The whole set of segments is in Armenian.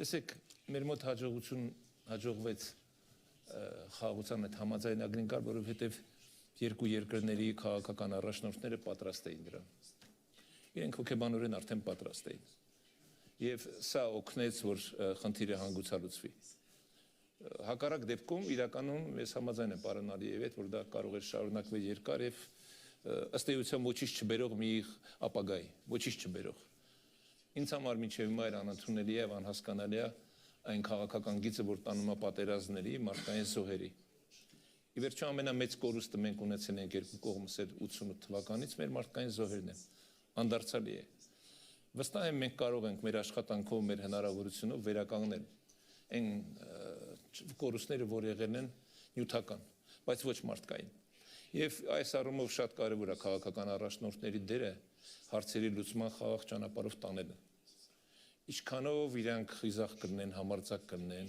Տեսեք, մեր մոտ հաջողվեց խաղաղության այդ համաձայնագրին կար, որովհետև երկու երկրների քաղաքական առաջնորդները պատրաստ էին դրան։ Իրենք հոգեբանորեն արդեն պատրաստ էին։ Եվ սա օգնեց, որ խնդիրը հանգուցալուծվի։ Հակառակ դեպքում իրականում ես համաձայն եմ պարոն Ալիևի հետ, որ դա կարող էր շարունակվել երկար եւ ըստ էության ոչինչ չբերող մի ապագայի, ոչինչ չբերող։ Ինձ համար մինչև հիմա անընդունելի է եւ անհասկանալի է այն քաղաքական գիծը, որ տանում է պատերազմների, մարդկային զոհերի։ Ի վերջո ամենամեծ կորուստը մենք ունեցել ենք երկու կողմս էլ 88 թվականից մեր մարդկային զոհերն են։ Անդարձալի է։ Վստահ եմ մենք կարող ենք մեր աշխատանքով, մեր հնարավորությունով վերականգնել այն կորուստները, որ եղել են նյութական, բայց ոչ մարդկային։ Եվ այս առումով շատ կարևոր է քաղաքական առաջնորդների դերը հարցերի լուծման խաղաղ ճանապարհով տանելը։ Ինչքանով իրանք խիզախ կլինեն, համարձակ կլինեն,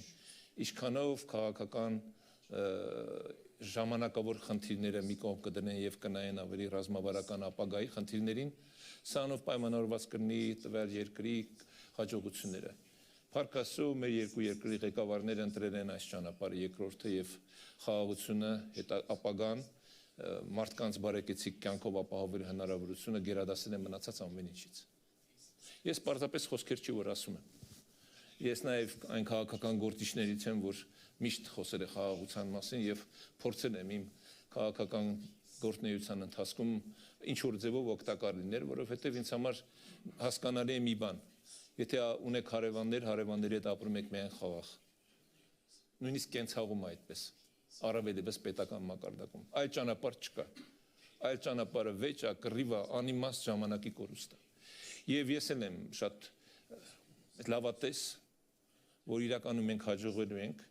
ինչքանով քաղաքական ժամանակավոր խնդիրները մի կողմ կդնեն եւ կնայեն ավելի ռազմավարական ապագայի խնդիրներին, սրանով պայմանավորված կլինի տվյալ երկրի հաջողությունները։ Փառք Աստծո, մեր երկու երկրի ղեկավարները ընտրել են այս ճանապարհը երկրորդը եւ խաղաղությունը ապագան մարդկանց բարեկեցիկ կյանքով ապահովել հնարավորությունը գերադասել են մնացած ամեն ինչից։ Ես պարզապես խոսքեր չի որ ասում եմ։ Ես նաև այն քաղաքական գործիչներից եմ, որ միշտ խոսել է խաղաղության մասին եւ փորձել եմ իմ քաղաքական գործունեության ընթացքում ինչ որ ձևով օգտակար լինել, որովհետեւ ինձ համար հասկանալի է մի բան։ Եթե ունեք հարևանների հետ ապրում եք միայն խաղաղ։ Նույնիսկ կենցաղում այդպես։ Առավել եւս պետական մակարդակում։ Այլ ճանապարհ չկա։ Այլ ճանապարհը վեճ է, կռիվ է, անիմաստ ժամանակի կորուստ է։ Եվ ես եմ շատ լավատես, որ իրականում մենք հաջողվելու ենք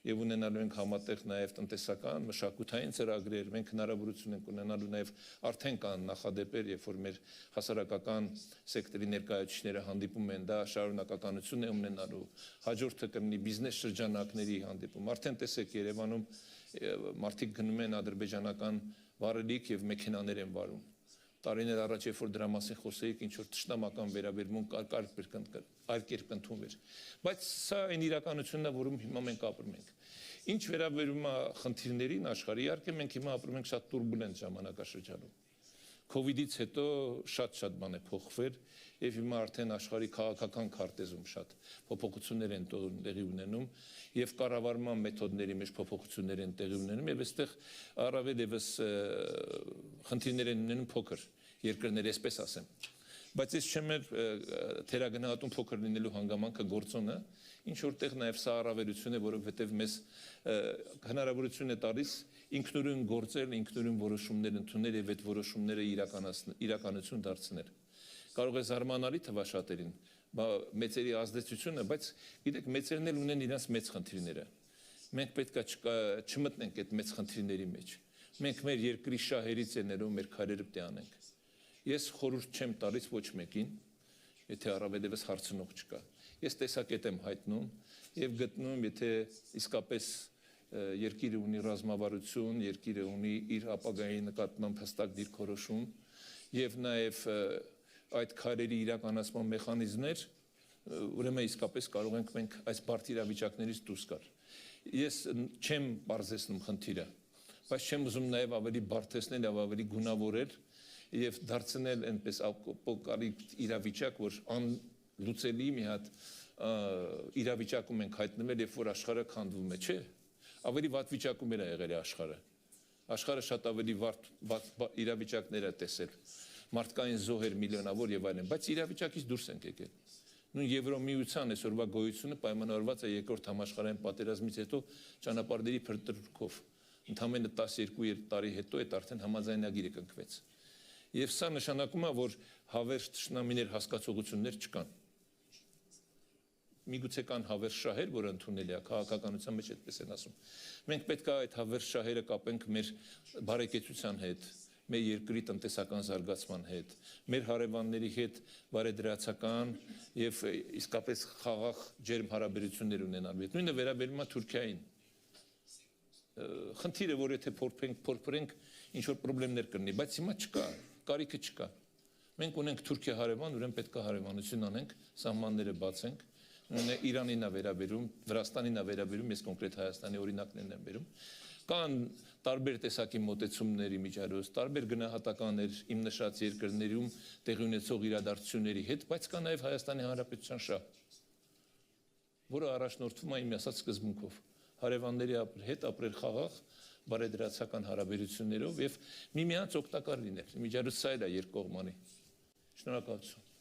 եւ ունենալու ենք համատեղ նաեւ տնտեսական, մշակութային ծրագրեր, մենք հնարավորություն ենք ունենալու նաեւ արդեն կան նախադեպեր, երբ որ մեր հասարակական սեկտորի ներկայացուցիչները հանդիպում են, դա շարունակականություն է ունենալու, հաջորդը կլինի բիզնես շրջանակների հանդիպում։ Արդեն տեսեք Երևանում մարդիկ գնում են ադրբեջանական վառելիք եւ մեքենաներ են վարում։ Տարիներ առաջ երբ որ դրա մասին խոսեիք, ինչ որ ճշտամական վերաբերմունք այլ կերպ ընդունվեր։ Բայց սա այն իրականությունն է, որում հիմա մենք ապրում ենք։ Ինչ վերաբերում է խնդիրներին աշխարհի, իհարկե մենք հիմա ապրում ենք շատ տուրբուլենտ ժամանակաշրջանում։ Կովիդից հետո շատ բան է փոխվել եւ հիմա արդեն աշխարհի քաղաքական քարտեզում շատ փոփոխություններ են տեղի ունենում եւ կառավարման մեթոդների մեջ փոփոխություններ են տեղի ունենում եւ այստեղ առավել եւս խնդիրներ են ունենում փոքր երկրներ, այսպես ասեմ։ Բայց ես չեմ թերագնահատում փոքր լինելու հանգամանքը գործոնը, ինչ որտեղ նաև սա առավելություն է, որովհետև մեզ հնարավորություն է տալիս ինքնուրույն գործել, ինքնուրույն որոշումներ ընդունել եւ այդ որոշումները իրականություն դարձնել։ Կարող է զարմանալի թվա շատերին, մեծերի ազդեցությունը, բայց գիտեք, մեծերն էլ ունեն իրենց մեծ խնդիրները։ Մենք պետք է չմտնենք այդ մեծ խնդիրների մեջ։ Մենք մեր երկրի շահերից ելնելով մեր քայլերը պետք է անենք։ Ես խորհուրդ չեմ տալիս ոչ մեկին, եթե առավել եւս հարցնող չկա։ Ես տեսակետ եմ հայտնում եւ գտնում, եթե իսկապես երկիրը ունի ռազմավարություն, երկիրը ունի իր ապագայի նկատմամբ հստակ դիրքորոշում եւ նաեւ այդ քայլերի իրականացման մեխանիզմներ, ուրեմն իսկապես կարող ենք մենք այս բարդ իրավիճակներից դուրս գալ։ Ես չեմ բարձրացնում խնդիրը, բայց չեմ ուզում նաեւ ավելի բարդեցնել եւ ավելի գունավորել եւ դարձնել այնպես ապոկալիպտ իրավիճակ, որ անլուծելի մի հատ իրավիճակում ենք հայտնվել, երբ որ աշխարհը քանդվում է, չէ։ Ավելի վատ վիճակում է եղել աշխարհը։ Աշխարհը շատ ավելի վատ իրավիճակներ է տեսել։ Մարդկային զոհեր միլիոնավոր եւ այլն, բայց իրավիճակից դուրս ենք եկել։ Նույն Եվրոմիության այսօրվա գոյությունը պայմանավորված է երկրորդ համաշխարհային պատերազմից հետո ճանապարհների փրկրկով։ Ընդամենը 12 տարի հետո այդ արդեն համաձայնագիրը կնքվեց։ Եվ սա նշանակում է, որ հավերժ թշնամիներ հասկացողություններ չկան։ Միգուցե կան հավերժ շահեր, որ ընդունելի է քաղաքականության մեջ այդպես են ասում։ Մենք պետք է այդ հավերժ շահերը կապենք մեր բարեկեցության հետ, մեր երկրի տնտեսական զարգացման հետ, մեր հարևանների հետ բարեդրացական եւ իսկապես խաղաղ ջերմ հարաբերություններ ունենալու հետ։ Նույնը վերաբերում է Թուրքիային։ Խնդիրը, որ եթե փորփրենք, ինչ որ խնդիրներ կլինի, բայց հիմա չկա, կարիքը չկա։ Մենք ունենք Թուրքիա հարևան, ուրեմն պետք է հարևանություն անենք, սահմանները բացենք, Իրանին է վերաբերում, Վրաստանին է վերաբերում, ես կոնկրետ Հայաստանի օրինակներն եմ բերում, կան տարբեր տեսակի մոտեցումների միջարոց, տարբեր գնահատականներ իմ նշած երկրներում տեղի ունեցող իրադարձությունների հետ, բայց կա նաև Հայաստանի Հանրապետության շահ, որը առաջնորդվում է իմ ասած սկզբունքով, հարևանների հետ ապրել խաղաղ, բարեդրացական հարաբերություններով եւ միմյանց օգտակար լինել։ Միջարոց սա էլ է երկկողմանի։ Շնորհակալություն։